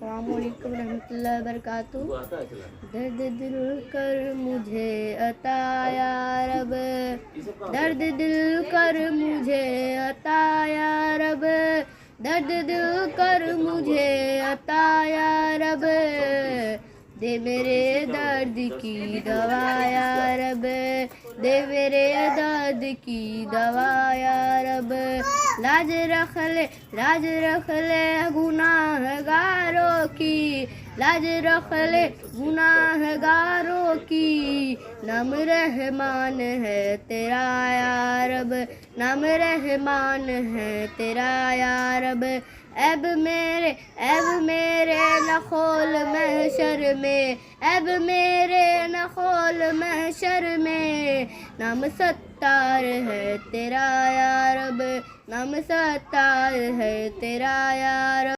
अस्सलामुअलैकुम रहमतुल्लाहि वबरकातुहू। दर्द दिल कर मुझे अता या रब, दर्द दिल कर मुझे अता या रब, दर्द दिल कर मुझे अता या रब, दे मेरे दर्द की दवा या रब, दे मेरे दर्द की दवा या रब, लाज रख ले गुनाहगारों की, लाज रख ले गुनाहगारों की, नाम रहमान है तेरा या रब, नाम रहमान है तेरा या रब, ऐब मेरे न खोल महशर में, ऐब मेरे न खोल महशर में, नाम सत्तार है तेरा या रब, नाम सत्तार है तेरा या रब।